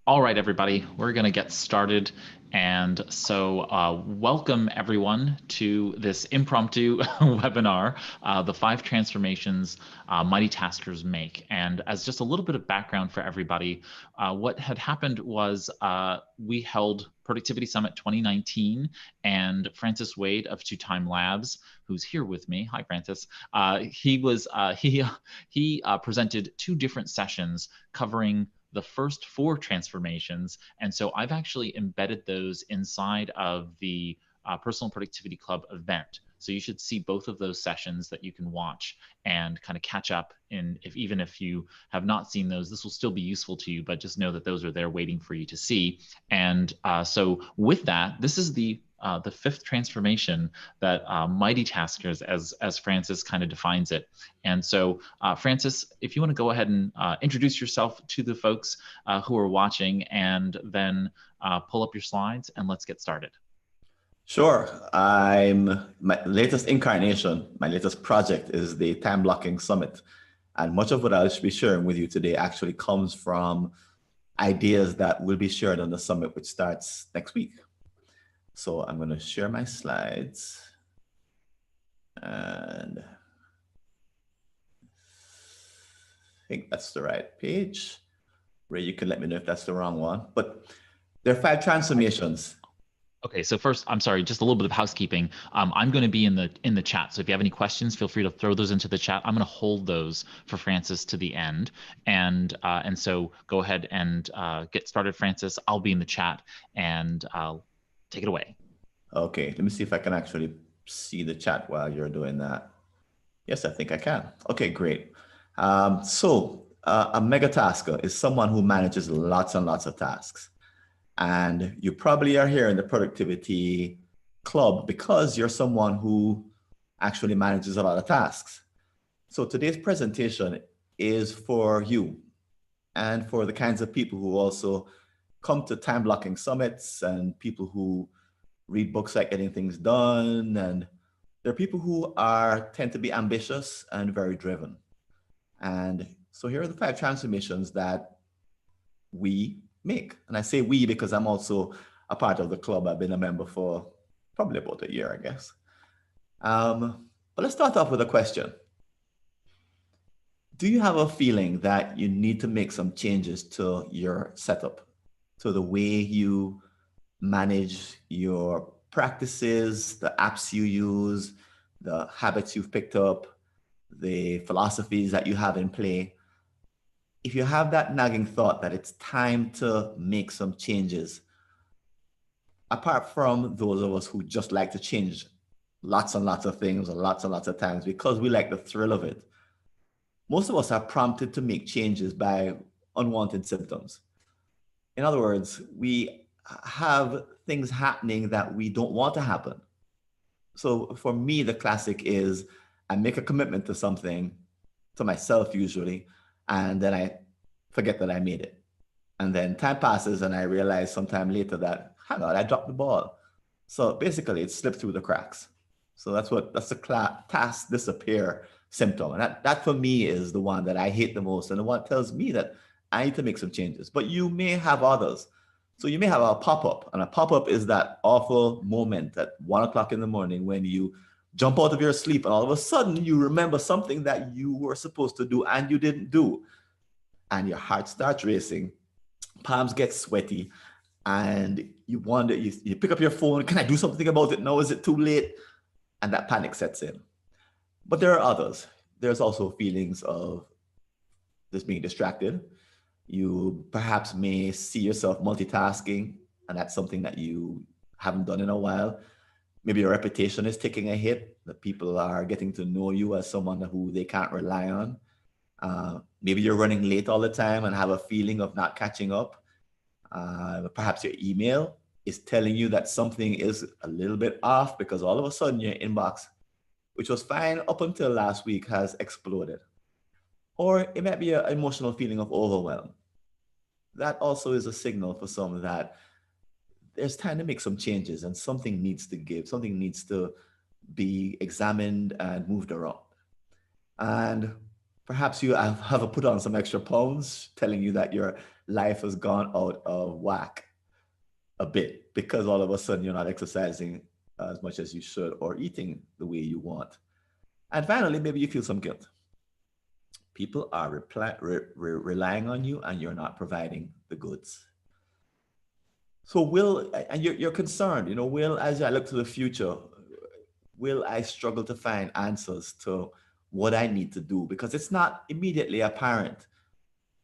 All right, everybody, we're going to get started. And so, welcome everyone to this impromptu webinar, The Five Transformations Mighty Taskers Make. And as just a little bit of background for everybody, what had happened was we held Productivity Summit 2019, and Francis Wade of Two Time Labs, who's here with me. Hi, Francis. He presented two different sessions covering the first four transformations. And so I've actually embedded those inside of the Personal Productivity Club event. So you should see both of those sessions that you can watch and kind of catch up in. If even if you have not seen those, this will still be useful to you, but just know that those are there waiting for you to see. And so with that, this is the fifth transformation that mighty taskers, as Francis kind of defines it. And so, Francis, if you want to go ahead and introduce yourself to the folks who are watching, and then pull up your slides, and let's get started. Sure. My latest incarnation, my latest project is the Time Blocking Summit. And much of what I'll be sharing with you today actually comes from ideas that will be shared on the summit, which starts next week. So I'm going to share my slides. And I think that's the right page. Ray, you can let me know if that's the wrong one. But there are 5 transformations. Okay, so first, I'm sorry, just a little bit of housekeeping. I'm going to be in the chat, so if you have any questions, feel free to throw those into the chat. I'm going to hold those for Francis to the end, and so go ahead and get started, Francis. I'll be in the chat, and take it away. Okay, let me see if I can actually see the chat while you're doing that. Yes, I think I can. Okay, great. A mega tasker is someone who manages lots and lots of tasks. And you probably are here in the productivity club because you're someone who actually manages a lot of tasks. So today's presentation is for you and for the kinds of people who also come to time blocking summits and people who read books like Getting Things Done. And there are people who tend to be ambitious and very driven. And so here are the 5 transformations that we make. And I say we because I'm also a part of the club. I've been a member for probably about a year, I guess. But let's start off with a question. Do you have a feeling that you need to make some changes to your setup, to the way you manage your practices, the apps you use, the habits you've picked up, the philosophies that you have in play? If you have that nagging thought that it's time to make some changes, apart from those of us who just like to change lots and lots of things and lots of times because we like the thrill of it, most of us are prompted to make changes by unwanted symptoms. In other words, we have things happening that we don't want to happen. So for me, the classic is I make a commitment to something, to myself usually, and then I forget that I made it. And then time passes and I realize sometime later that, hang on, I dropped the ball. So basically it slipped through the cracks. So that's the task disappear symptom. And that for me is the one that I hate the most and the one tells me that I need to make some changes. But you may have others. So you may have a pop-up, and a pop-up is that awful moment at 1 o'clock in the morning when you jump out of your sleep and all of a sudden you remember something that you were supposed to do and you didn't do. And your heart starts racing, palms get sweaty, and you wonder, you pick up your phone, can I do something about it? No, is it too late? And that panic sets in. But there are others. There's also feelings of just being distracted. You perhaps may see yourself multitasking, and that's something that you haven't done in a while. Maybe your reputation is taking a hit, that people are getting to know you as someone who they can't rely on. Maybe you're running late all the time and have a feeling of not catching up. Perhaps your email is telling you that something is a little bit off because all of a sudden your inbox, which was fine up until last week, has exploded. Or it might be an emotional feeling of overwhelm. That also is a signal for some that there's time to make some changes and something needs to give, something needs to be examined and moved around. And Perhaps you have put on some extra pounds, telling you that your life has gone out of whack a bit because all of a sudden you're not exercising as much as you should or eating the way you want. And finally, maybe you feel some guilt. People are relying on you and you're not providing the goods. So will, and you're concerned, will, as I look to the future, will I struggle to find answers to what I need to do? Because it's not immediately apparent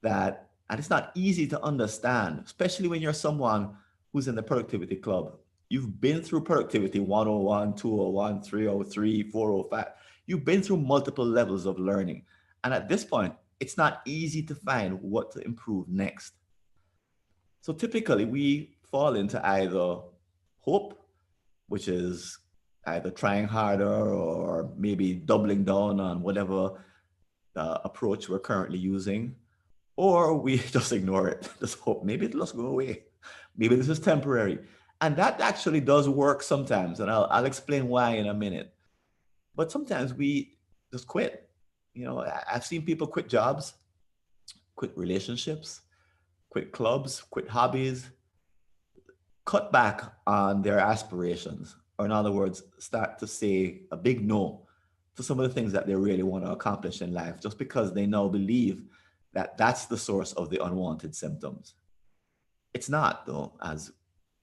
that, and it's not easy to understand, especially when you're someone who's in the productivity club. You've been through productivity 101, 201, 303, 405. You've been through multiple levels of learning. And at this point, it's not easy to find what to improve next. So typically, we fall into either hope, which is either trying harder or maybe doubling down on whatever approach we're currently using, or we just ignore it. Just hope maybe it'll just go away. Maybe this is temporary. And that actually does work sometimes. And I'll explain why in a minute. But sometimes we just quit. I've seen people quit jobs, quit relationships, quit clubs, quit hobbies, cut back on their aspirations. Or in other words, start to say a big no to some of the things that they really want to accomplish in life just because they now believe that that's the source of the unwanted symptoms. It's not, though, as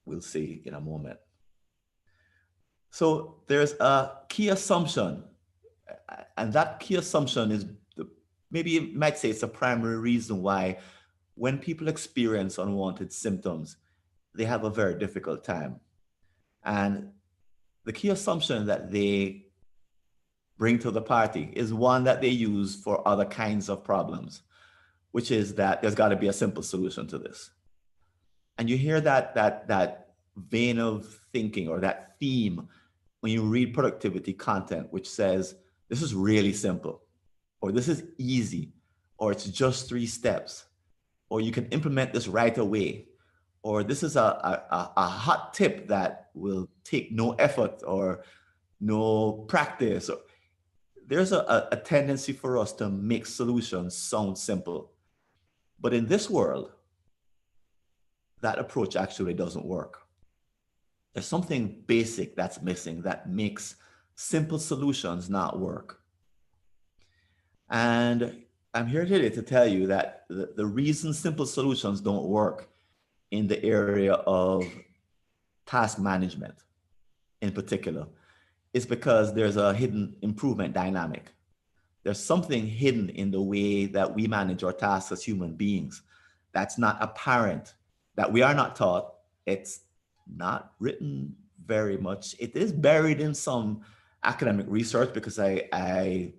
we'll see in a moment. So there's a key assumption, and that key assumption is maybe you might say it's a primary reason why when people experience unwanted symptoms, they have a very difficult time. And the key assumption that they bring to the party is one that they use for other kinds of problems, which is that there's got to be a simple solution to this. And you hear that vein of thinking or that theme when you read productivity content, which says this is really simple, or this is easy, or it's just 3 steps, or you can implement this right away, or this is a hot tip that will take no effort or no practice. There's a tendency for us to make solutions sound simple. But in this world, that approach actually doesn't work. There's something basic that's missing that makes simple solutions not work. And I'm here today to tell you that the reason simple solutions don't work in the area of task management in particular is because there's a hidden improvement dynamic. There's something hidden in the way that we manage our tasks as human beings that's not apparent, that we are not taught. It's not written very much. It is buried in some academic research because I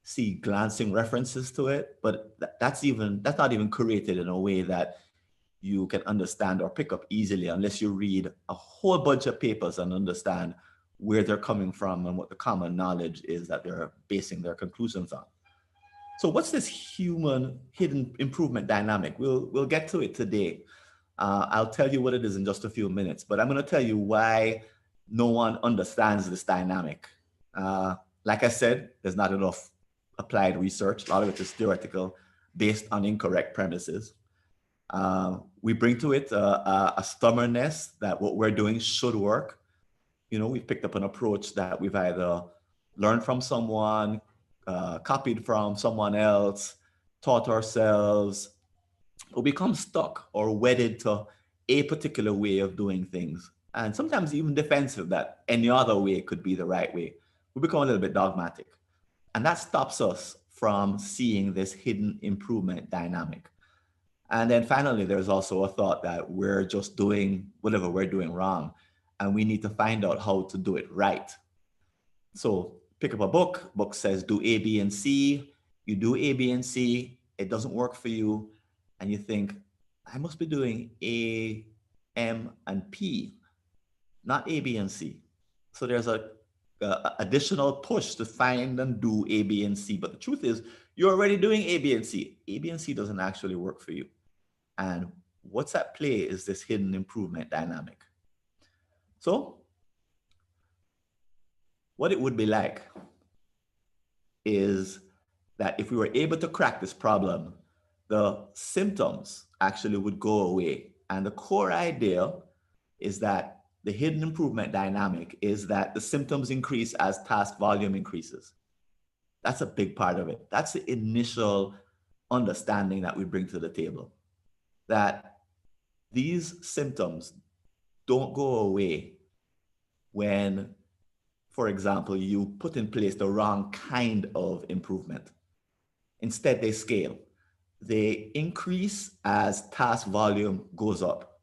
see glancing references to it, but that's not even curated in a way that you can understand or pick up easily unless you read a whole bunch of papers and understand where they're coming from and what the common knowledge is that they're basing their conclusions on. So what's this human hidden improvement dynamic? We'll get to it today. I'll tell you what it is in just a few minutes, but I'm going to tell you why no one understands this dynamic. Like I said, there's not enough applied research. A lot of it is theoretical, based on incorrect premises. We bring to it a stubbornness that what we're doing should work. We've picked up an approach that we've either learned from someone, copied from someone else, taught ourselves, or become stuck or wedded to a particular way of doing things. And sometimes even defensive that any other way could be the right way. We become a little bit dogmatic. And that stops us from seeing this hidden improvement dynamic. And then finally, there's also a thought that we're just doing whatever we're doing wrong, and we need to find out how to do it right. So pick up a book says do A, B, and C. You do A, B, and C. It doesn't work for you. And you think, I must be doing A, M, and P, not A, B, and C. So there's a additional push to find and do A, B, and C. But the truth is, you're already doing A, B, and C. A, B, and C doesn't actually work for you. And what's at play is this hidden improvement dynamic. So what it would be like is that if we were able to crack this problem, the symptoms actually would go away. And the core idea is that the hidden improvement dynamic is that the symptoms increase as task volume increases. That's a big part of it. That's the initial understanding that we bring to the table, that these symptoms don't go away when, for example, you put in place the wrong kind of improvement. Instead, they scale. They increase as task volume goes up.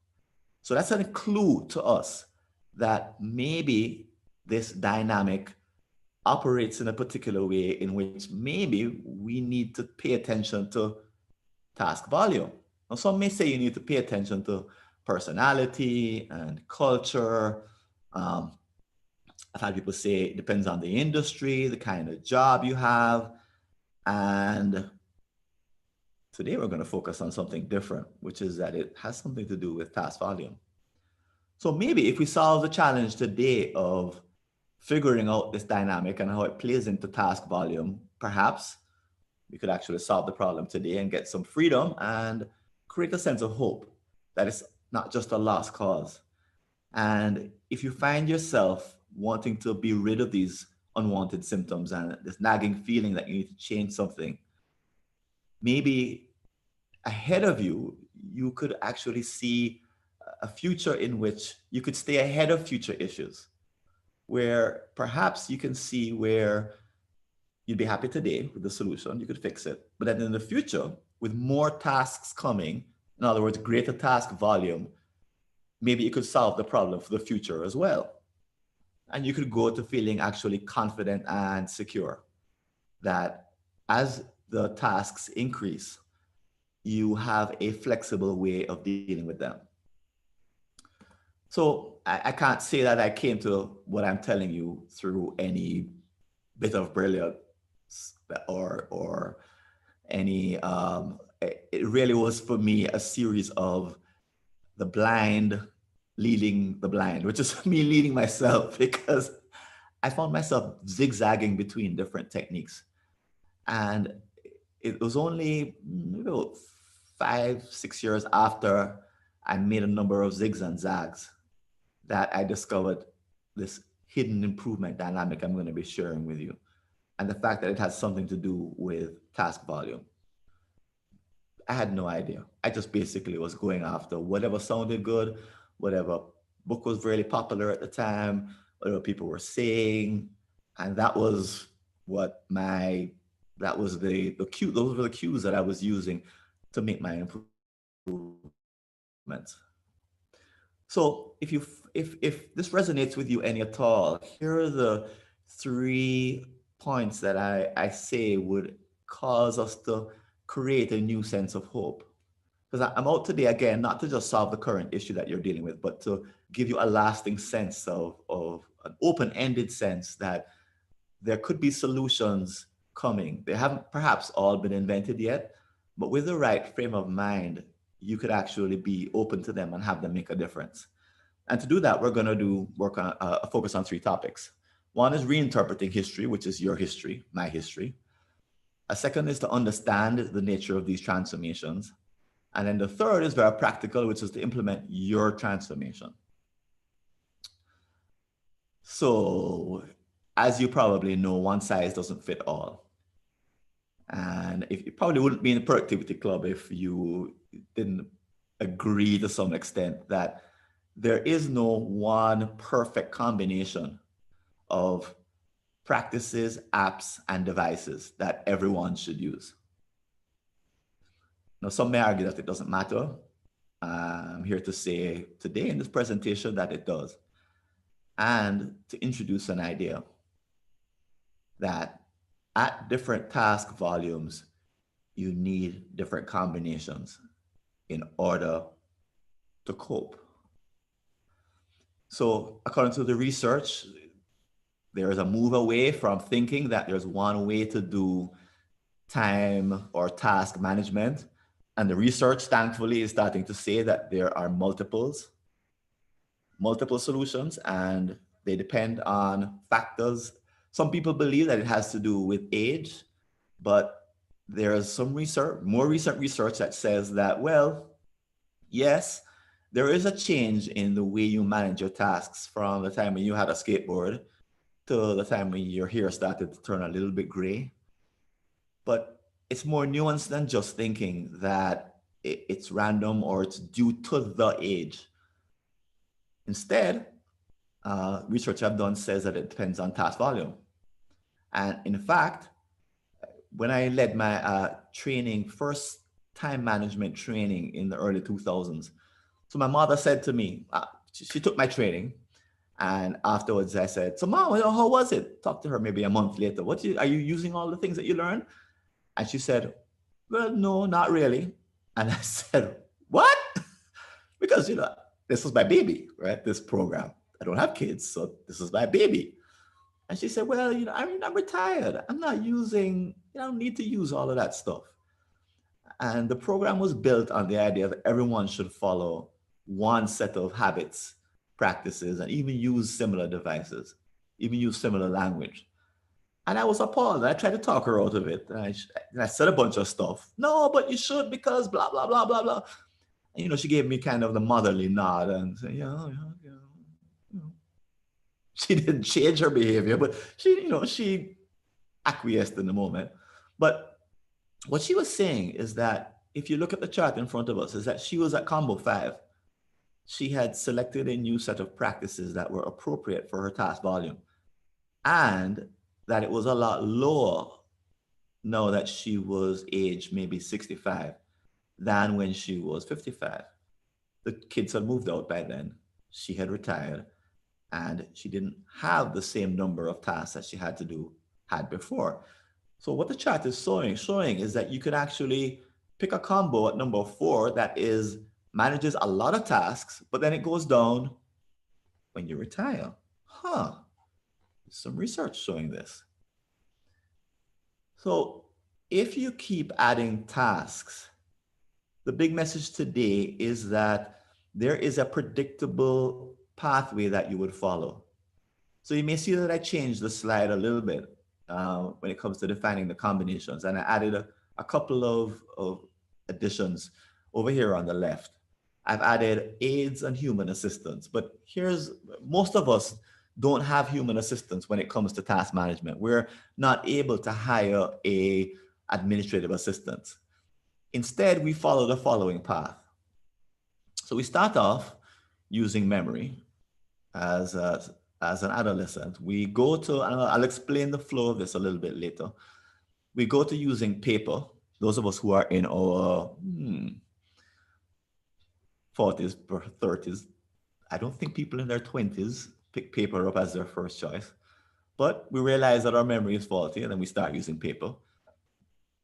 So that's a clue to us that maybe this dynamic operates in a particular way in which maybe we need to pay attention to task volume. Now, some may say you need to pay attention to personality and culture. I've had people say it depends on the industry, the kind of job you have. And today we're going to focus on something different, which is that it has something to do with task volume. So maybe if we solve the challenge today of figuring out this dynamic and how it plays into task volume, perhaps we could actually solve the problem today and get some freedom and create a sense of hope that it's not just a lost cause. And if you find yourself wanting to be rid of these unwanted symptoms and this nagging feeling that you need to change something, maybe ahead of you, you could actually see a future in which you could stay ahead of future issues, where perhaps you can see where you'd be happy today with the solution, you could fix it. But then in the future, with more tasks coming, in other words, greater task volume, maybe you could solve the problem for the future as well. And you could go to feeling actually confident and secure that as the tasks increase, you have a flexible way of dealing with them. So I can't say that I came to what I'm telling you through any bit of brilliance or any, it really was for me a series of the blind leading the blind, which is me leading myself, because I found myself zigzagging between different techniques. And it was only maybe about 5-6 years after I made a number of zigs and zags that I discovered this hidden improvement dynamic I'm going to be sharing with you. And the fact that it has something to do with task volume. I had no idea. I just basically was going after whatever sounded good, whatever book was really popular at the time, whatever people were saying. And that was what that was the cue, those were the cues that I was using to make my improvements. So if this resonates with you any at all, here are the 3 points that I say would cause us to create a new sense of hope. Because I'm out today, again, not to just solve the current issue that you're dealing with, but to give you a lasting sense of an open-ended sense that there could be solutions coming. They haven't perhaps all been invented yet, but with the right frame of mind, you could actually be open to them and have them make a difference. And to do that, we're going to work on a focus on 3 topics. One is reinterpreting history, which is your history, my history. A second is to understand the nature of these transformations. And then the third is very practical, which is to implement your transformation. So, as you probably know, one size doesn't fit all. And if you probably wouldn't be in the productivity club if you didn't agree to some extent that there is no one perfect combination of practices, apps, and devices that everyone should use. Now, some may argue that it doesn't matter. I'm here to say today in this presentation that it does. And to introduce an idea that at different task volumes, you need different combinations in order to cope. So according to the research, there is a move away from thinking that there's one way to do time or task management. And the research, thankfully, is starting to say that there are multiple solutions, and they depend on factors. Some people believe that it has to do with age, but there's some research, more recent research that says that, well, yes, there is a change in the way you manage your tasks from the time when you had a skateboard to the time when your hair started to turn a little bit gray. But it's more nuanced than just thinking that it's random or it's due to the age. Instead, research I've done says that it depends on task volume. And in fact, when I led my training, first time management training in the early 2000s, so my mother said to me, she took my training, and afterwards I said, so Mom, how was it? Talk to her maybe a month later. Are you using all the things that you learned? And she said, well, no, not really. And I said, what? Because, this was my baby, right? This program. I don't have kids, so this is my baby. And she said, well, I'm retired. I'm not using, I don't need to use all of that stuff. And the program was built on the idea that everyone should follow one set of habits, practices, and even use similar devices, even use similar language. And I was appalled. I tried to talk her out of it. And I said a bunch of stuff. No, but you should because blah, blah, blah, blah, blah. And, she gave me kind of the motherly nod and said, yeah. She didn't change her behavior, but she acquiesced in the moment. But what she was saying is that if you look at the chart in front of us, is that she was at combo 5. She had selected a new set of practices that were appropriate for her task volume, and that it was a lot lower now that she was aged maybe 65 than when she was 55. The kids had moved out by then. She had retired, and she didn't have the same number of tasks that she had before. So what the chart is showing is that you can actually pick a combo at number 4 that manages a lot of tasks, but then it goes down when you retire. Some research showing this. So if you keep adding tasks, the big message today is that there is a predictable pathway that you would follow. So you may see that I changed the slide a little bit when it comes to defining the combinations, and I added a couple of additions over here on the left. I've added aids and human assistants, but most of us don't have human assistants when it comes to task management. We're not able to hire a administrative assistant. Instead, we follow the following path. So we start off using memory as an adolescent. We go to, and I'll explain the flow of this a little bit later. We go to using paper. Those of us who are in our 40s or 30s, I don't think people in their 20s pick paper up as their first choice. But we realize that our memory is faulty, and then we start using paper.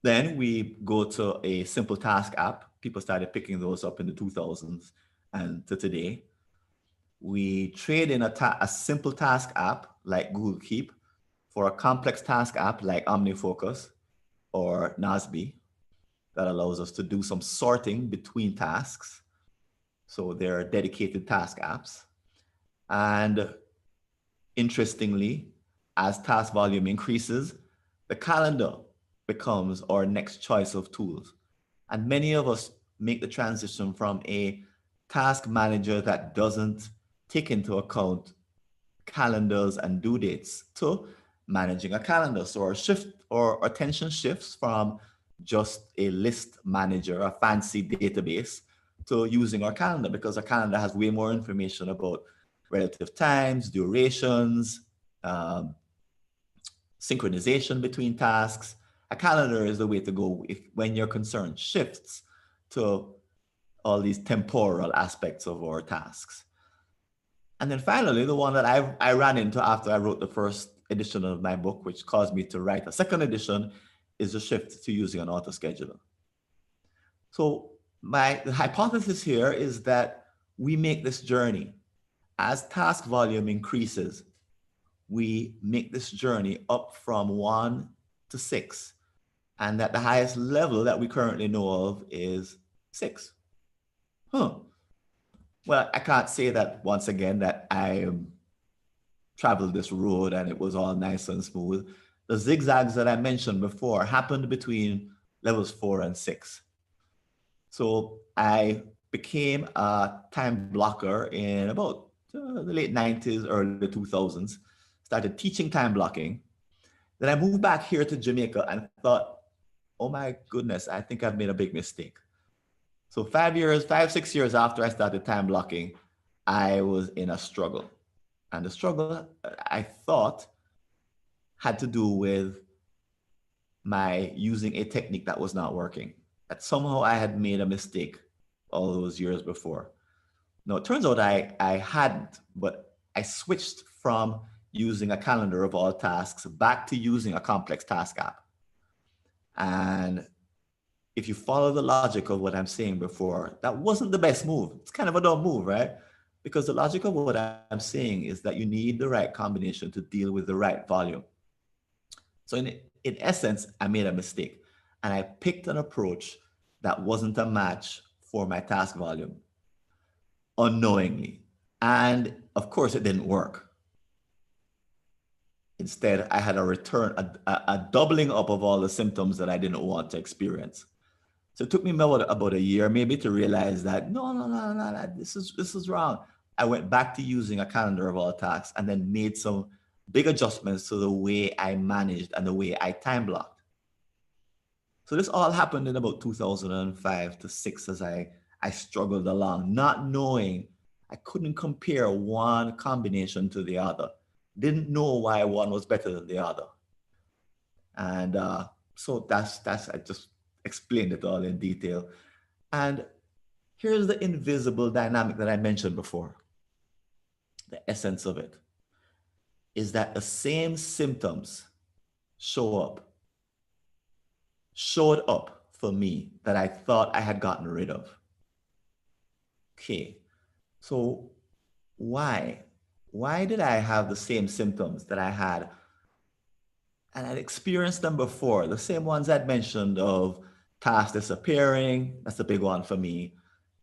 Then we go to a simple task app. People started picking those up in the 2000s and to today. We trade in a simple task app like Google Keep for a complex task app like OmniFocus or Nasby that allows us to do some sorting between tasks. So they're dedicated task apps. And interestingly, as task volume increases, the calendar becomes our next choice of tools. And many of us make the transition from a task manager that doesn't take into account calendars and due dates to managing a calendar. So our attention shifts from just a list manager, a fancy database, to using our calendar, because our calendar has way more information about relative times, durations, synchronization between tasks. A calendar is the way to go when your concern shifts to all these temporal aspects of our tasks. And then finally, the one that I ran into after I wrote the first edition of my book, which caused me to write a second edition, is the shift to using an autoscheduler. So the hypothesis here is that we make this journey. As task volume increases, we make this journey up from 1 to 6. And that the highest level that we currently know of is 6. Well, I can't say that once again that I traveled this road and it was all nice and smooth. The zigzags that I mentioned before happened between levels 4 and 6. So I became a time blocker in about the late 90s, early 2000s, started teaching time blocking. Then I moved back here to Jamaica and thought, oh my goodness, I think I've made a big mistake. So 6 years after I started time blocking, I was in a struggle. And the struggle I thought had to do with my using a technique that was not working. That somehow I had made a mistake all those years before. No, it turns out I hadn't, but I switched from using a calendar of all tasks back to using a complex task app. And if you follow the logic of what I'm saying before, that wasn't the best move. It's kind of a dumb move, right? Because the logic of what I'm saying is that you need the right combination to deal with the right volume. So in essence, I made a mistake and I picked an approach that wasn't a match for my task volume unknowingly. And of course, it didn't work. Instead, I had a return, a doubling up of all the symptoms that I didn't want to experience. So it took me about a year maybe to realize that no, this is wrong. I went back to using a calendar of all tasks and then made some big adjustments to the way I managed and the way I time blocked. So this all happened in about 2005 to 6 as I struggled along, not knowing I couldn't compare one combination to the other. Didn't know why one was better than the other. And so that's I just explained it all in detail. And here's the invisible dynamic that I mentioned before. The essence of it is that the same symptoms showed up for me that I thought I had gotten rid of. Okay, so why? Why did I have the same symptoms that I had? And I'd experienced them before, the same ones I'd mentioned of tasks disappearing. That's a big one for me.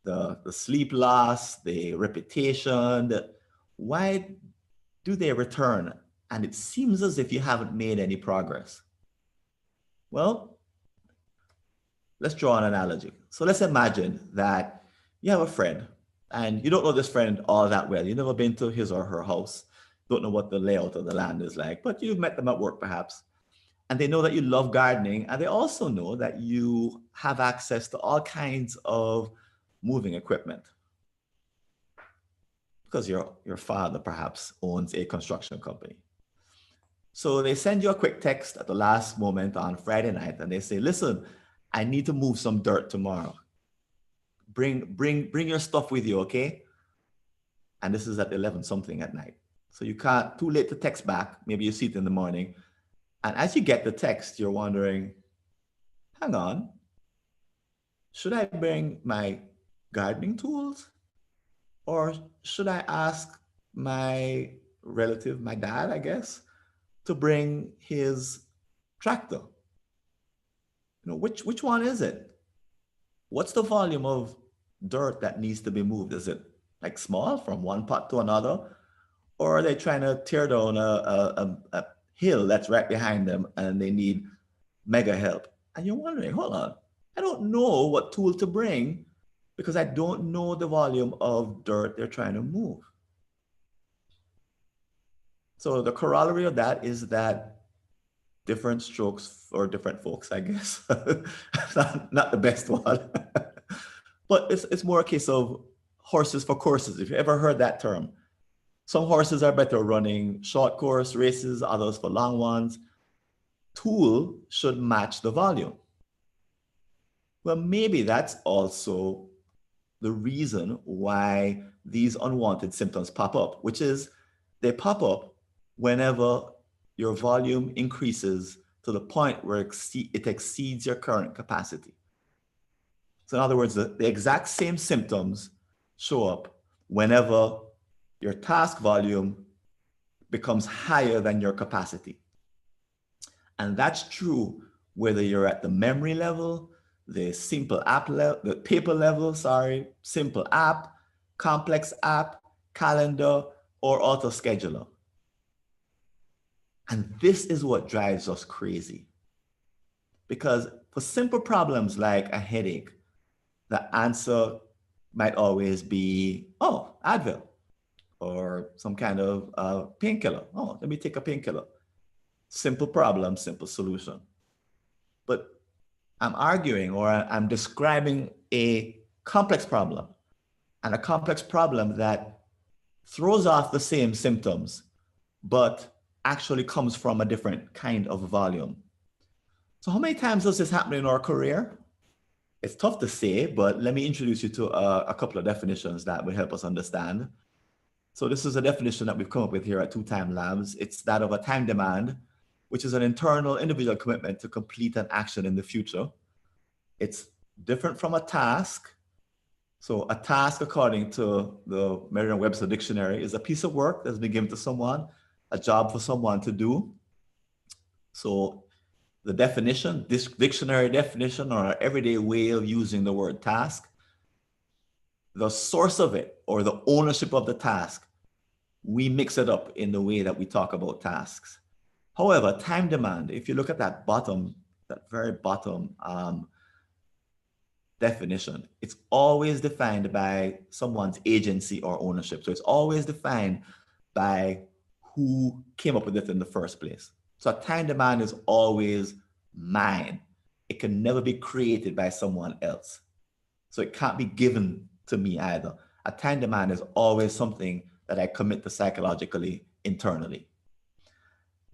The sleep loss, the repetition. Why do they return? And it seems as if you haven't made any progress. Well, let's draw an analogy. So let's imagine that you have a friend and you don't know this friend all that well. You've never been to his or her house, don't know what the layout of the land is like, but you've met them at work perhaps. And they know that you love gardening, and they also know that you have access to all kinds of moving equipment. Because your father perhaps owns a construction company. So they send you a quick text at the last moment on Friday night, and they say, listen, I need to move some dirt tomorrow. Bring your stuff with you, okay? And this is at 11 something at night. So you can't, too late to text back. Maybe you see it in the morning. And as you get the text, you're wondering, hang on, should I bring my gardening tools? Or should I ask my relative, my dad, I guess, to bring his tractor? Which one is it? What's the volume of dirt that needs to be moved? Is it like small from one pot to another? Or are they trying to tear down a hill that's right behind them and they need mega help? And you're wondering, hold on, I don't know what tool to bring because I don't know the volume of dirt they're trying to move. So the corollary of that is that different strokes for different folks, I guess. not the best one. But it's more a case of horses for courses, if you ever heard that term. Some horses are better running short course races, others for long ones. Tool should match the volume. Well, maybe that's also the reason why these unwanted symptoms pop up, which is they pop up whenever your volume increases to the point where it exceeds your current capacity. So in other words, the exact same symptoms show up whenever your task volume becomes higher than your capacity. And that's true whether you're at the memory level, the simple app level, the paper level, simple app, complex app, calendar, or auto scheduler. And this is what drives us crazy. Because For simple problems like a headache, the answer might always be, oh, Advil, or some kind of painkiller. Oh, let me take a painkiller. Simple problem, simple solution. But I'm arguing or I'm describing a complex problem, and a complex problem that throws off the same symptoms, but actually comes from a different kind of volume. So how many times does this happen in our career? It's tough to say, but let me introduce you to a couple of definitions that will help us understand. So this is a definition that we've come up with here at Two Time Labs. It's that of a time demand, which is an internal individual commitment to complete an action in the future. It's different from a task. So a task, according to the Merriam-Webster dictionary, is a piece of work that's been given to someone, a job for someone to do. So the definition, this dictionary definition, or our everyday way of using the word task, the source of it or the ownership of the task, we mix it up in the way that we talk about tasks. However, time demand, if you look at that bottom, that very bottom definition, it's always defined by someone's agency or ownership. So it's always defined by who came up with it in the first place. So a time demand is always mine. It can never be created by someone else. So it can't be given to me either. A time demand is always something that I commit to psychologically, internally.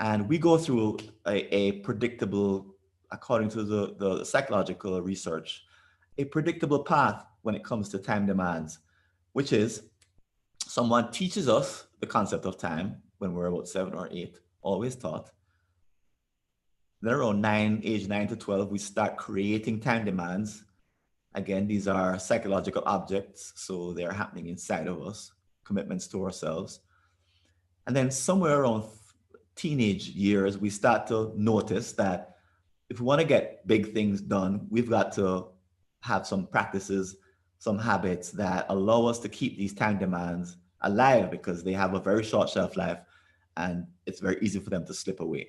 And we go through a predictable, according to the psychological research, a predictable path when it comes to time demands, which is someone teaches us the concept of time when we're about 7 or 8, always taught. Then around age 9 to 12, we start creating time demands. Again, these are psychological objects, so they're happening inside of us, commitments to ourselves. And then somewhere around teenage years, we start to notice that if we want to get big things done, we've got to have some practices, some habits that allow us to keep these time demands alive, because they have a very short shelf life and it's very easy for them to slip away.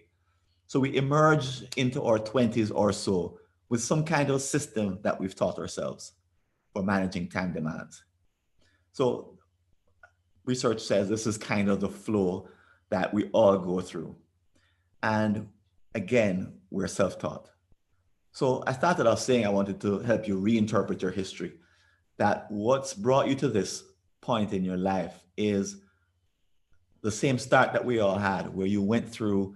So we emerge into our 20s or so with some kind of system that we've taught ourselves for managing time demands. So research says this is kind of the flow that we all go through. And again, we're self-taught. So I started off saying I wanted to help you reinterpret your history, that what's brought you to this point in your life is the same start that we all had, where you went through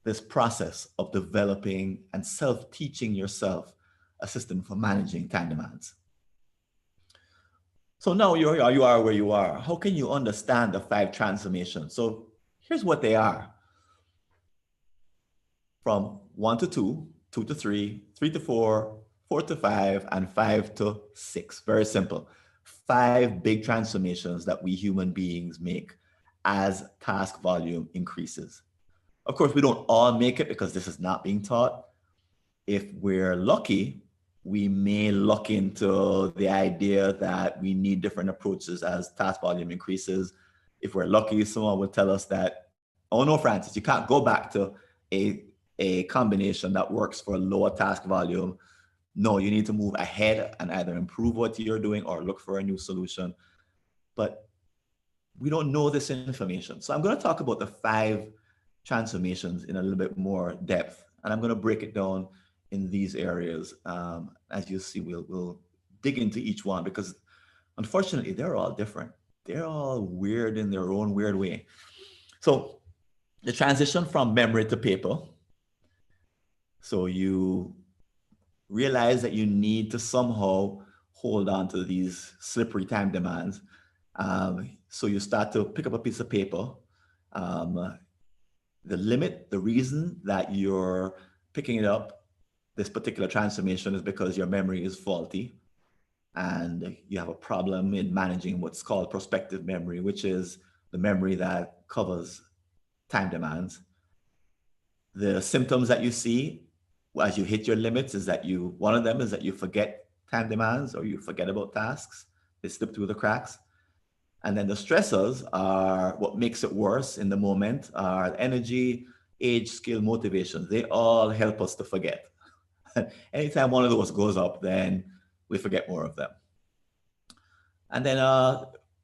this process of developing and self-teaching yourself a system for managing time demands. So now you are where you are. How can you understand the 5 transformations? So here's what they are. From 1 to 2, 2 to 3, 3 to 4, 4 to 5, and 5 to 6. Very simple. 5 big transformations that we human beings make as task volume increases. Of course, we don't all make it because this is not being taught. If we're lucky, we may look into the idea that we need different approaches as task volume increases. If we're lucky, someone will tell us that, oh no, Francis, you can't go back to a combination that works for a lower task volume. No, you need to move ahead and either improve what you're doing or look for a new solution. But we don't know this information. So I'm going to talk about the 5 transformations in a little bit more depth. And I'm going to break it down in these areas. As you see, we'll dig into each one, because unfortunately, they're all different. They're all weird in their own weird way. So the transition from memory to paper. So you realize that you need to somehow hold on to these slippery time demands. So you start to pick up a piece of paper. The limit, the reason that you're picking it up, this particular transformation, is because your memory is faulty and you have a problem in managing what's called prospective memory, which is the memory that covers time demands. The symptoms that you see as you hit your limits is that one of them is that you forget time demands or you forget about tasks. They slip through the cracks. And then the stressors are what makes it worse in the moment, are energy, age, skill, motivation. They all help us to forget. Anytime one of those goes up, then we forget more of them. And then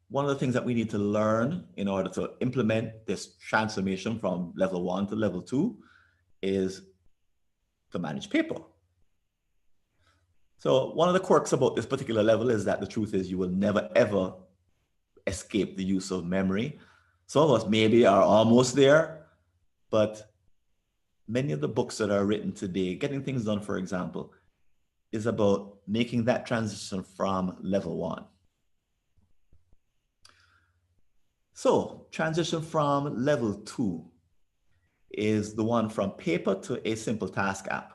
one of the things that we need to learn in order to implement this transformation from level 1 to level 2 is to manage paper. So one of the quirks about this particular level is that the truth is you will never ever escape the use of memory. Some of us maybe are almost there, but many of the books that are written today, Getting Things Done, for example, is about making that transition from level 1. So transition from level 2 is the one from paper to a simple task app.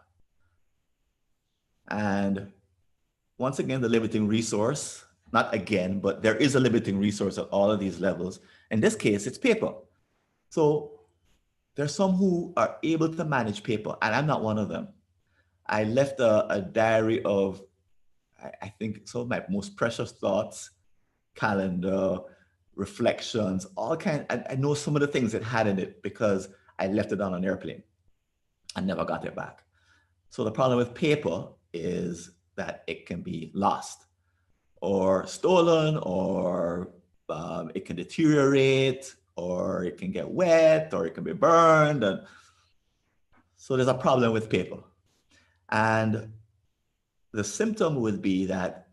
And once again, the limiting resource, not again, but there is a limiting resource at all of these levels. In this case, it's paper. So there's some who are able to manage paper, and I'm not one of them. I left a diary of, I think, some of my most precious thoughts, calendar, reflections, all kind. I know some of the things it had in it because I left it on an airplane and never got it back. So the problem with paper is that it can be lost or stolen, or it can deteriorate, or it can get wet, or it can be burned. And so there's a problem with paper. And the symptom would be that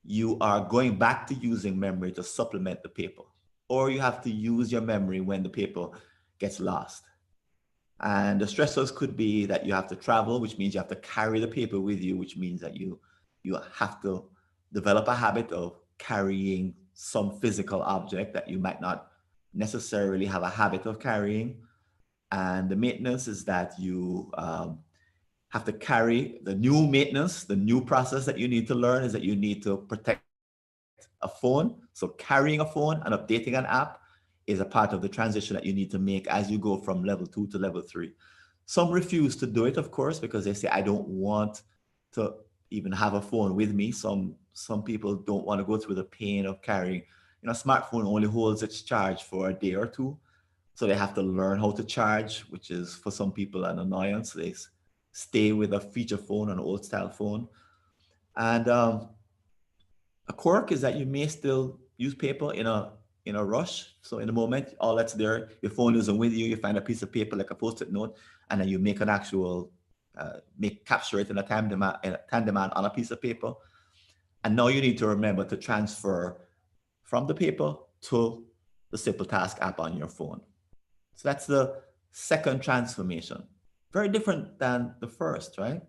you are going back to using memory to supplement the paper, or you have to use your memory when the paper gets lost. And the stressors could be that you have to travel, which means you have to carry the paper with you, which means that you have to develop a habit of carrying some physical object that you might not necessarily have a habit of carrying. And the maintenance is that you have to carry the new maintenance, the new process that you need to learn is that you need to protect a phone. So carrying a phone and updating an app is a part of the transition that you need to make as you go from level 2 to level 3. Some refuse to do it, of course, because they say, I don't want to even have a phone with me. Some people don't want to go through the pain of carrying. A smartphone only holds its charge for a day or two. So they have to learn how to charge, which is for some people an annoyance. They stay with a feature phone, an old style phone. And a quirk is that you may still use paper in a rush. So in a moment, all that's there, your phone isn't with you, you find a piece of paper like a post-it note, and then you make an actual, capture it in a time demand on a piece of paper. And now you need to remember to transfer from the paper to the simple task app on your phone. So that's the second transformation. Very different than the first, right?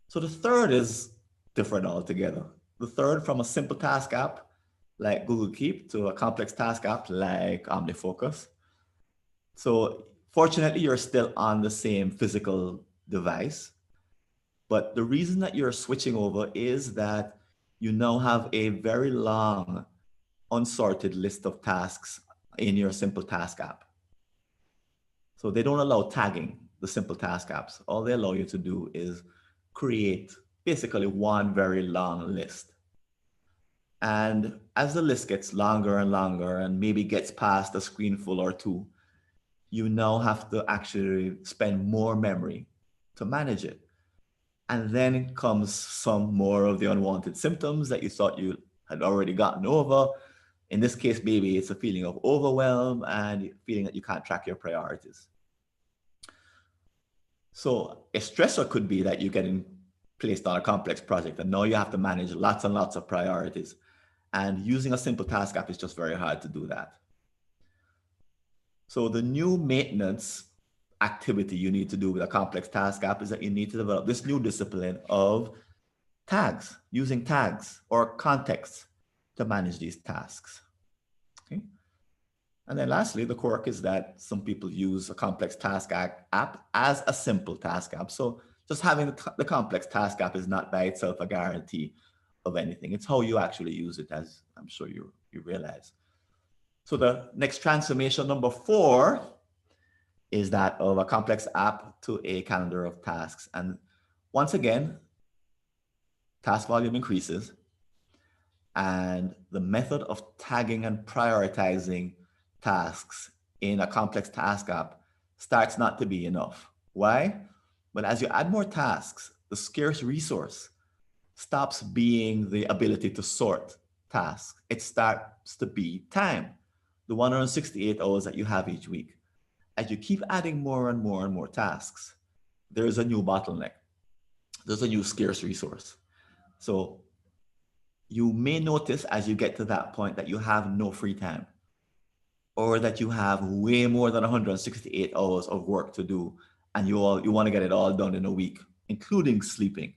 So the third is different altogether. The third, from a simple task app like Google Keep to a complex task app like OmniFocus. So fortunately, you're still on the same physical device. But the reason that you're switching over is that you now have a very long, unsorted list of tasks in your simple task app. So they don't allow tagging the simple task apps. All they allow you to do is create basically one very long list. And as the list gets longer and longer and maybe gets past a screenful or two, you now have to actually spend more memory to manage it. And then comes some more of the unwanted symptoms that you thought you had already gotten over. In this case, maybe it's a feeling of overwhelm and feeling that you can't track your priorities. So a stressor could be that you're getting placed on a complex project and now you have to manage lots and lots of priorities. And using a simple task app is just very hard to do that. So the new maintenance activity you need to do with a complex task app is that you need to develop this new discipline of tags, using tags or contexts to manage these tasks. Okay. And then lastly, the quirk is that some people use a complex task app as a simple task app. So just having the complex task app is not by itself a guarantee of anything. It's how you actually use it, as I'm sure you realize. So the next transformation, number 4, is that of a complex app to a calendar of tasks. And once again, task volume increases and the method of tagging and prioritizing tasks in a complex task app starts not to be enough. Why? Well, as you add more tasks, the scarce resource stops being the ability to sort tasks. It starts to be time, the 168 hours that you have each week. As you keep adding more and more and more tasks, there's a new bottleneck. There's a new scarce resource. So you may notice as you get to that point that you have no free time, or that you have way more than 168 hours of work to do, and you want to get it all done in a week, including sleeping.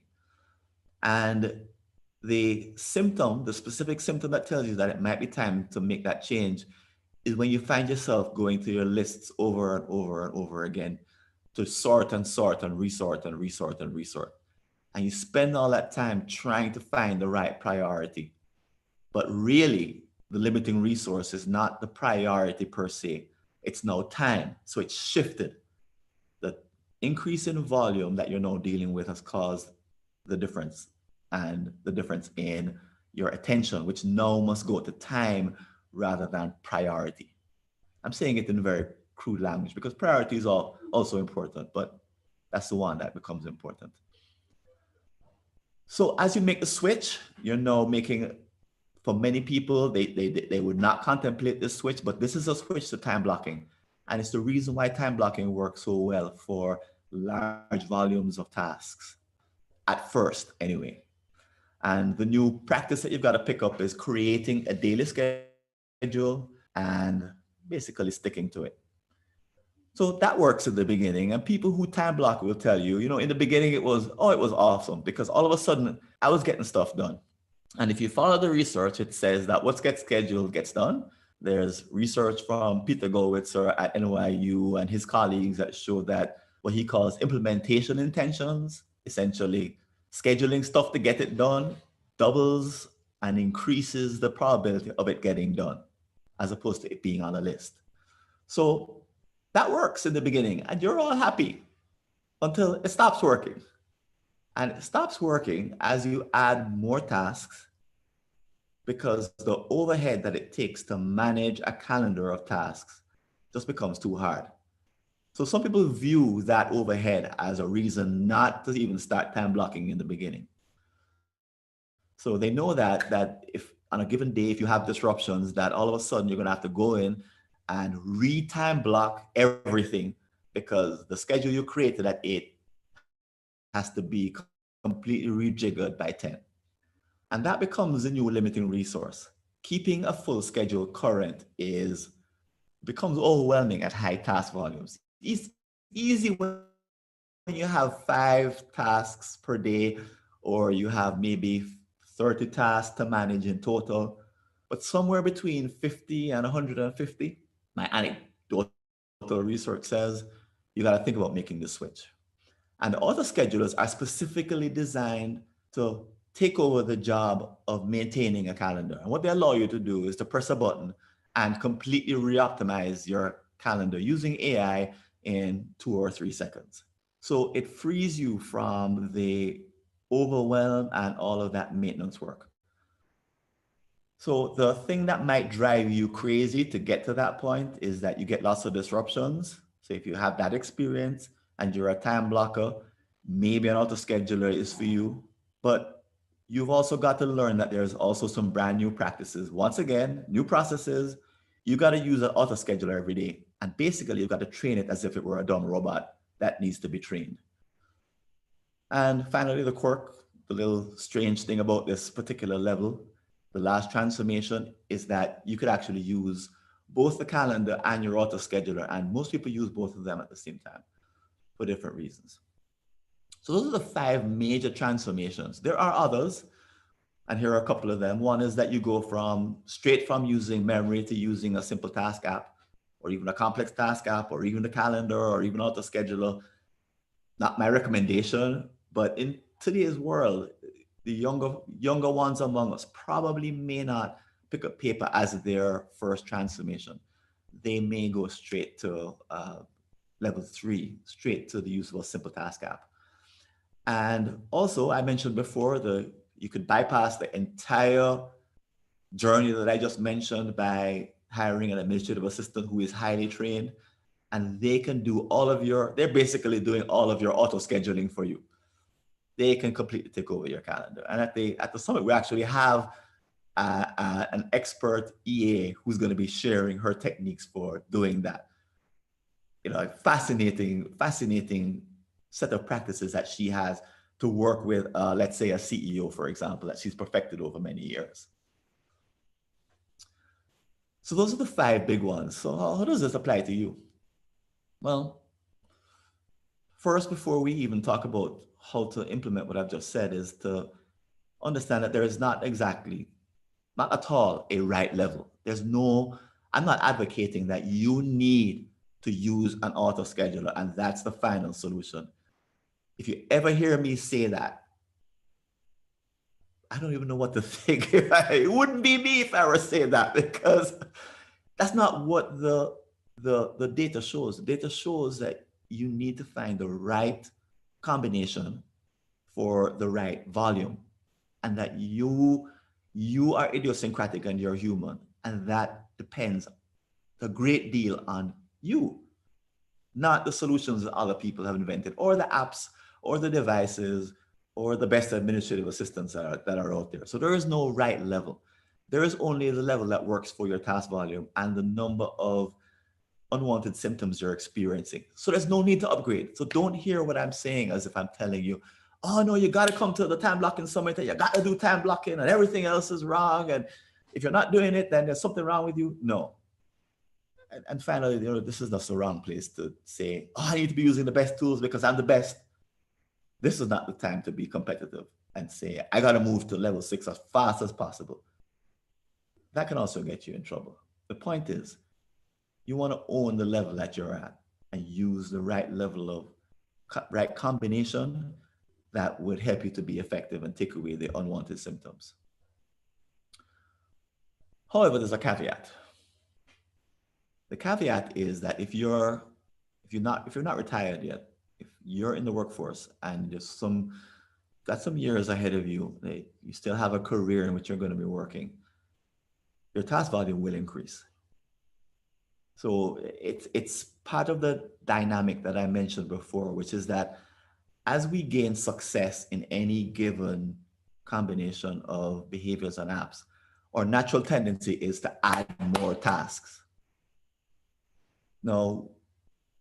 And the specific symptom that tells you that it might be time to make that change is when you find yourself going through your lists over and over and over again to sort and sort and resort and resort and resort. And you spend all that time trying to find the right priority. But really, the limiting resource is not the priority per se. It's now time. So it's shifted. The increase in volume that you're now dealing with has caused the difference, and the difference in your attention, which now must go to time rather than priority. I'm saying it in very crude language because priority is also important, but that's the one that becomes important. So as you make the switch, you're now making, for many people, they would not contemplate this switch, but this is a switch to time blocking. And it's the reason why time blocking works so well for large volumes of tasks, at first anyway. And the new practice that you've got to pick up is creating a daily schedule and basically sticking to it. So that works in the beginning. And people who time block will tell you, in the beginning it was awesome because all of a sudden I was getting stuff done. And if you follow the research, it says that what gets scheduled gets done. There's research from Peter Goldwitzer at NYU and his colleagues that show that what he calls implementation intentions, essentially scheduling stuff to get it done, doubles and increases the probability of it getting done, as opposed to it being on a list. So that works in the beginning, and you're all happy until it stops working. And it stops working as you add more tasks, because the overhead that it takes to manage a calendar of tasks just becomes too hard. So some people view that overhead as a reason not to even start time blocking in the beginning. So they know that if on a given day, if you have disruptions, that all of a sudden you're going to have to go in and re-time block everything because the schedule you created at 8 has to be completely rejiggered by 10. And that becomes the new limiting resource. Keeping a full schedule current becomes overwhelming at high task volumes. It's easy when you have 5 tasks per day, or you have maybe 30 tasks to manage in total, but somewhere between 50 and 150, my anecdotal research says you got to think about making the switch. And the auto schedulers are specifically designed to take over the job of maintaining a calendar. And what they allow you to do is to press a button and completely re-optimize your calendar using AI in 2 or 3 seconds. So it frees you from the overwhelm and all of that maintenance work. So the thing that might drive you crazy to get to that point is that you get lots of disruptions. So if you have that experience and you're a time blocker, maybe an auto scheduler is for you. But you've also got to learn that there's also some brand new practices. Once again, new processes. You got to use an auto scheduler every day. And basically, you've got to train it as if it were a dumb robot that needs to be trained. And finally, the quirk, the little strange thing about this particular level, the last transformation, is that you could actually use both the calendar and your auto scheduler. And most people use both of them at the same time for different reasons. So those are the 5 major transformations. There are others, and here are a couple of them. One is that you go straight from using memory to using a simple task app, or even a complex task app, or even the calendar, or even auto scheduler. Not my recommendation, but in today's world, the younger ones among us probably may not pick up paper as their first transformation. They may go straight to level 3, straight to the use of a simple task app. And also, I mentioned before, you could bypass the entire journey that I just mentioned by hiring an administrative assistant who is highly trained, and they can do they're basically doing all of your auto scheduling for you. they can completely take over your calendar. And at the summit, we actually have an expert EA who's going to be sharing her techniques for doing that. You know, fascinating set of practices that she has to work with, let's say, a CEO, for example, that she's perfected over many years. So those are the 5 big ones. So how does this apply to you? Well, first, before we even talk about how to implement what I've just said, is to understand that there is not at all, a right level. I'm not advocating that you need to use an auto scheduler and that's the final solution. If you ever hear me say that, I don't even know what to think. It wouldn't be me if I were saying that, because that's not what the data shows. The data shows that you need to find the right combination for the right volume, and that you are idiosyncratic and you're human, and that depends a great deal on you, not the solutions that other people have invented, or the apps, or the devices, or the best administrative assistants that are out there. So there is no right level. There is only the level that works for your task volume and the number of unwanted symptoms you're experiencing. So there's no need to upgrade. So don't hear what I'm saying as if I'm telling you, oh no, you got to come to the time blocking summit, and you got to do time blocking, and everything else is wrong. And if you're not doing it, then there's something wrong with you. No. And finally, you know, this is not the wrong place to say, oh, I need to be using the best tools because I'm the best. This is not the time to be competitive and say, I got to move to level 6 as fast as possible. That can also get you in trouble. The point is, you want to own the level that you're at and use the right level of right combination that would help you to be effective and take away the unwanted symptoms. However, there's a caveat. The caveat is that if you're not retired yet, if you're in the workforce and there's got some years ahead of you, you still have a career in which you're going to be working, your task volume will increase. So it's part of the dynamic that I mentioned before, which is that as we gain success in any given combination of behaviors and apps, our natural tendency is to add more tasks. Now,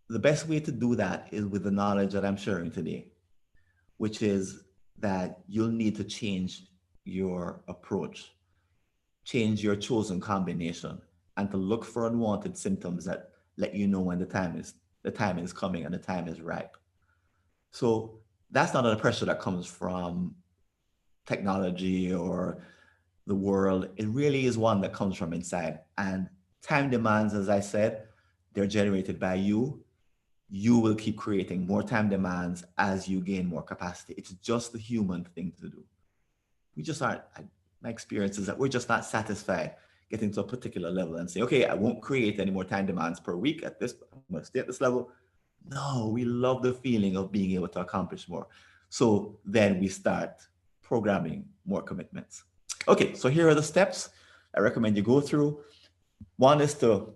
the best way to do that is with the knowledge that I'm sharing today, which is that you'll need to change your approach, change your chosen combination, and to look for unwanted symptoms that let you know when the time is coming and the time is ripe. So that's not a pressure that comes from technology or the world. It really is one that comes from inside. And time demands, as I said, they're generated by you. You will keep creating more time demands as you gain more capacity. It's just the human thing to do. We just aren't, my experience is that we're just not satisfied getting to a particular level and say, okay, I won't create any more time demands per week at this, I'm going to stay at this level. No, we love the feeling of being able to accomplish more. So then we start programming more commitments. Okay, so here are the steps I recommend you go through. One is to,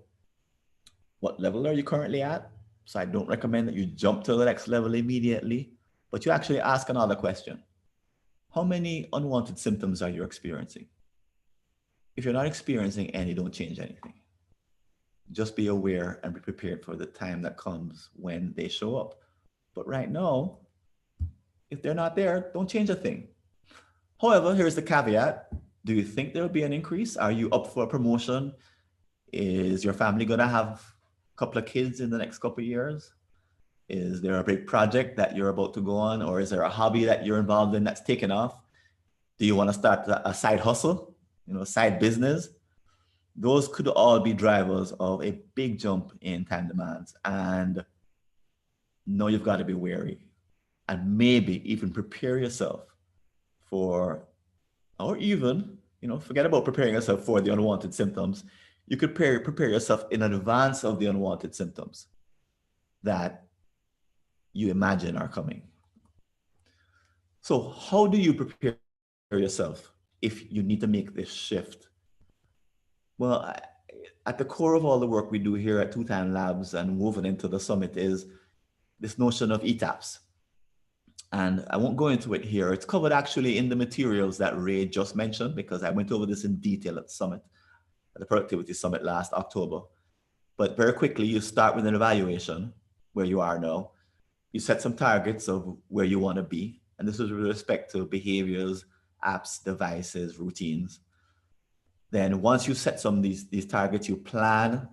what level are you currently at? So I don't recommend that you jump to the next level immediately, but you actually ask another question. How many unwanted symptoms are you experiencing? If you're not experiencing any, don't change anything. Just be aware and be prepared for the time that comes when they show up. But right now, if they're not there, don't change a thing. However, here's the caveat. Do you think there will be an increase? Are you up for a promotion? Is your family going to have a couple of kids in the next couple of years? Is there a big project that you're about to go on? Or is there a hobby that you're involved in that's taken off? Do you want to start a side hustle, side business? Those could all be drivers of a big jump in time demands. And no, you've got to be wary and maybe even prepare yourself for, or even, forget about preparing yourself for the unwanted symptoms. You could prepare yourself in advance of the unwanted symptoms that you imagine are coming. So how do you prepare yourself if you need to make this shift? Well, at the core of all the work we do here at Two Time Labs and woven into the summit is this notion of Etaps. And I won't go into it here. It's covered actually in the materials that Ray just mentioned, because I went over this in detail at the summit, at the Productivity Summit last October. But very quickly, you start with an evaluation where you are now. You set some targets of where you want to be. And this is with respect to behaviors, apps, devices, routines. Then once you set some of these targets, you plan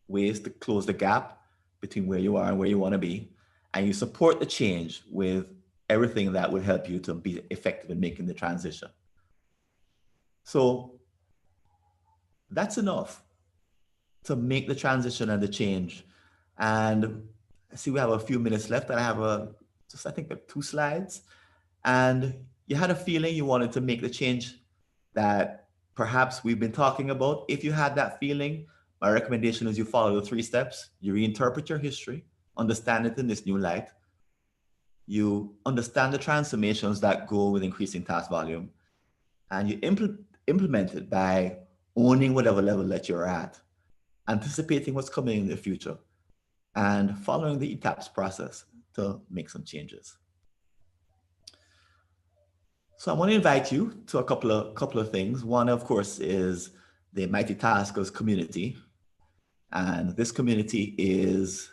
ways to close the gap between where you are and where you want to be. And you support the change with everything that would help you to be effective in making the transition. So that's enough to make the transition and the change. And I see we have a few minutes left, and I have I think 2 slides. And you had a feeling you wanted to make the change that perhaps we've been talking about. If you had that feeling, my recommendation is you follow the 3 steps. You reinterpret your history, understand it in this new light. You understand the transformations that go with increasing task volume, and you implement it by owning whatever level that you're at, anticipating what's coming in the future, and following the Etaps process to make some changes. So I want to invite you to a couple of things. One, of course, is the Mighty Taskers community. And this community is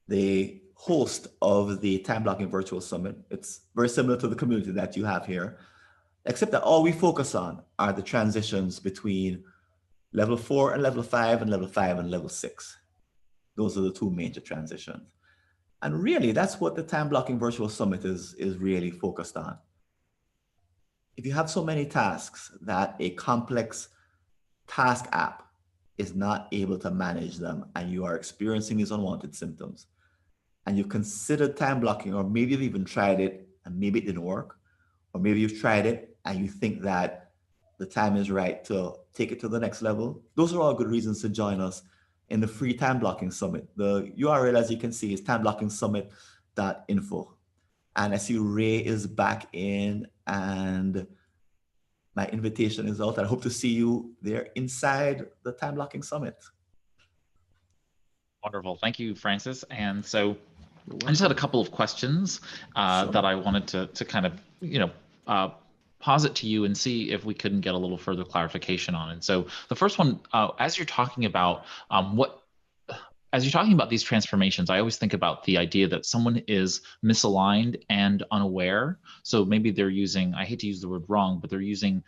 the host of the Time Blocking Virtual Summit. It's very similar to the community that you have here, except that all we focus on are the transitions between level 4 and level 5, and level 5 and level 6. Those are the 2 major transitions. And really, that's what the Time Blocking Virtual Summit is really focused on. If you have so many tasks that a complex task app is not able to manage them, and you are experiencing these unwanted symptoms, and you've considered time blocking, or maybe you've even tried it and maybe it didn't work, or maybe you've tried it and you think that the time is right to take it to the next level, those are all good reasons to join us in the free Time Blocking Summit. The URL, as you can see, is timeblocking.summit.info. And I see Ray is back in, and my invitation is out. I hope to see you there inside the Time Blocking Summit. Wonderful. Thank you, Francis. And so I just had a couple of questions that I wanted to kind of, posit to you and see if we couldn't get a little further clarification on. And so the first one, as you're talking about these transformations, I always think about the idea that someone is misaligned and unaware. So maybe they're using, I hate to use the word wrong, but they're using,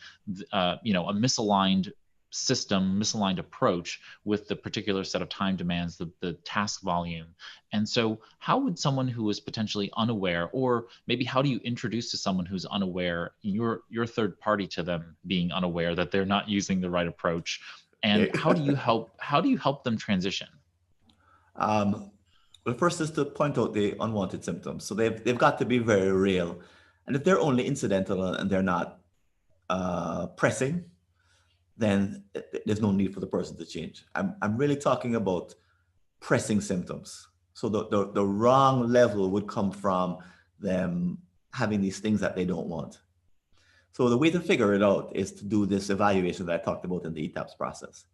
a misaligned system, misaligned approach with the particular set of time demands, the task volume. And so how would someone who is potentially unaware, or maybe how do you introduce to someone who's unaware, your third party to them being unaware that they're not using the right approach? And how do you help them transition? Well, first is to point out the unwanted symptoms. So they've got to be very real. And if they're only incidental and they're not pressing, then there's no need for the person to change. I'm really talking about pressing symptoms. So the wrong level would come from them having these things that they don't want. So the way to figure it out is to do this evaluation that I talked about in the Etaps process.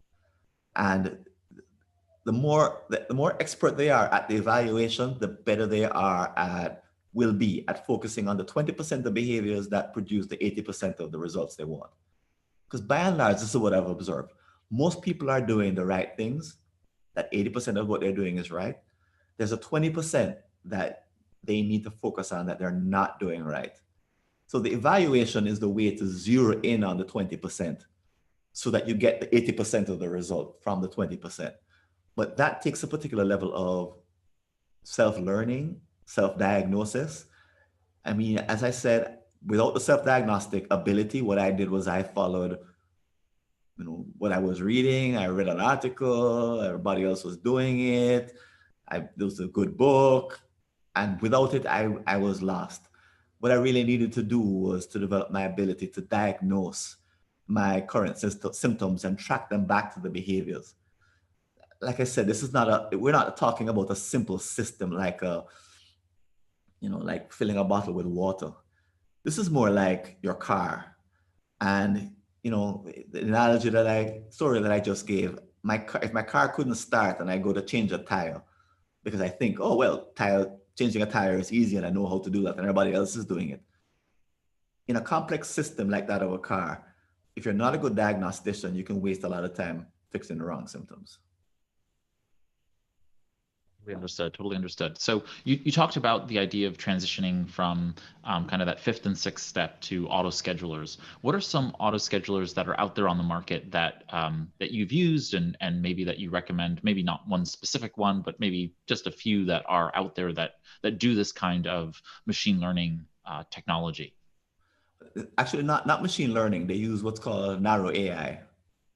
And the more expert they are at the evaluation, the better they will be at focusing on the 20% of behaviors that produce the 80% of the results they want. Because by and large, this is what I've observed. Most people are doing the right things, that 80% of what they're doing is right. There's a 20% that they need to focus on that they're not doing right. So the evaluation is the way to zero in on the 20% so that you get the 80% of the result from the 20%. But that takes a particular level of self-learning, self-diagnosis. I mean, as I said, without the self-diagnostic ability, what I did was I followed, what I was reading. I read an article, everybody else was doing it. It was a good book. And without it, I was lost. What I really needed to do was to develop my ability to diagnose my current symptoms and track them back to the behaviors. Like I said, we're not talking about a simple system like like filling a bottle with water. This is more like your car. And, the story that I just gave, if my car couldn't start and I go to change a tire because I think, oh, well, tire changing a tire is easy and I know how to do that and everybody else is doing it. In a complex system like that of a car, if you're not a good diagnostician, you can waste a lot of time fixing the wrong symptoms. Totally understood. Totally understood. So you talked about the idea of transitioning from kind of that fifth and sixth step to auto schedulers. What are some auto schedulers that are out there on the market that that you've used and maybe that you recommend? Maybe not one specific one, but maybe just a few that are out there that do this kind of machine learning technology. Actually, not machine learning. They use what's called narrow AI,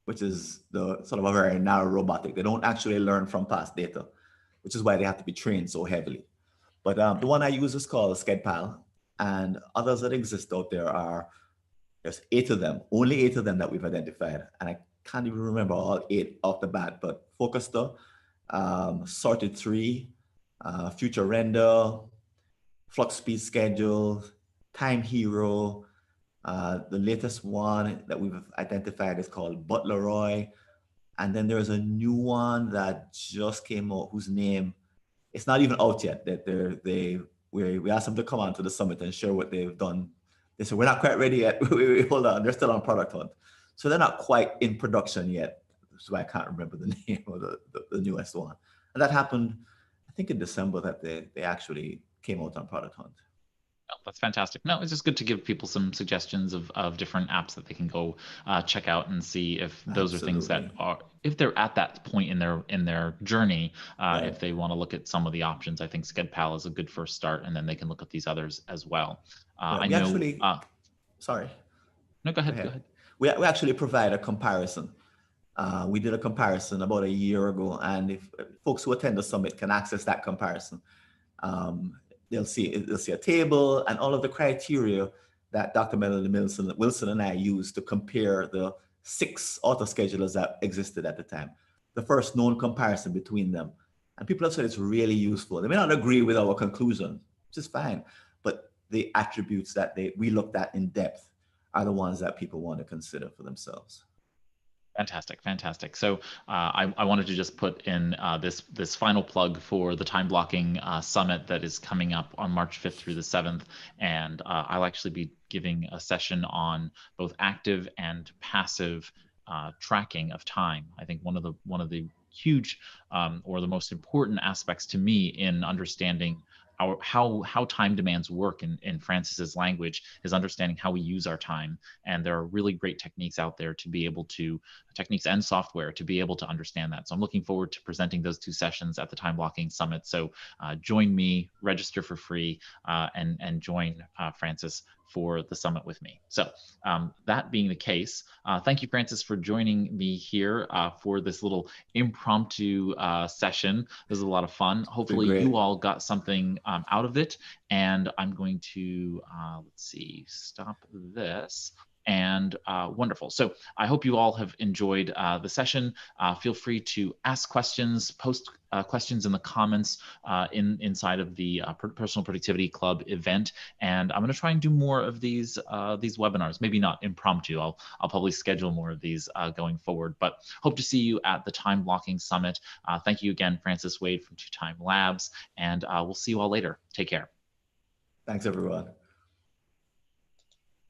which is the sort of a very narrow robotic. They don't actually learn from past data, which is why they have to be trained so heavily. But the one I use is called SkedPal, and others that exist out there are, there's 8 of them, only 8 of them that we've identified. And I can't even remember all 8 off the bat, but Focuster, Sorted 3, Future Render, Flux Speed Schedule, Time Hero. The latest one that we've identified is called Butleroy. And then there's a new one that just came out whose name, it's not even out yet. That we asked them to come on to the summit and share what they've done. They said, we're not quite ready yet. Hold on, they're still on product hunt. So they're not quite in production yet. So I can't remember the name of the newest one. And that happened, I think in December that they actually came out on product hunt. Oh, that's fantastic. No, it's just good to give people some suggestions of different apps that they can go check out and see if those are things that Absolutely. are, if they're at that point in their journey, Right. if they want to look at some of the options. I think SkedPal is a good first start, and then they can look at these others as well. Right. I We know. actually, sorry, No, go go ahead. Go ahead. ahead. We actually provide a comparison. We did a comparison about a year ago, and if folks who attend the summit can access that comparison, um, they'll see a table and all of the criteria that Dr. Melanie Wilson and I used to compare the 6 auto schedulers that existed at the time. The first known comparison between them, and people have said it's really useful. They may not agree with our conclusion, which is fine, but the attributes that we looked at in depth are the ones that people want to consider for themselves. Fantastic, fantastic. So I wanted to just put in this final plug for the time blocking summit that is coming up on March 5th through the 7th, and I'll actually be giving a session on both active and passive tracking of time. I think one of the huge or the most important aspects to me in understanding how time demands work in Francis's language is understanding how we use our time. And there are really great techniques out there to be able to, techniques and software to be able to understand that. So I'm looking forward to presenting those 2 sessions at the Time Blocking Summit. So join me, register for free, and join Francis for the summit with me. So that being the case, thank you, Francis, for joining me here for this little impromptu session. This is a lot of fun. It's been Hopefully you great. all got something out of it. And I'm going to, let's see, stop this. And wonderful. So I hope you all have enjoyed the session. Feel free to ask questions, post questions in the comments inside of the Personal Productivity Club event. And I'm going to try and do more of these webinars. Maybe not impromptu. I'll probably schedule more of these going forward. But hope to see you at the Time Blocking Summit. Thank you again, Francis Wade from 2Time Labs, and we'll see you all later. Take care. Thanks, everyone.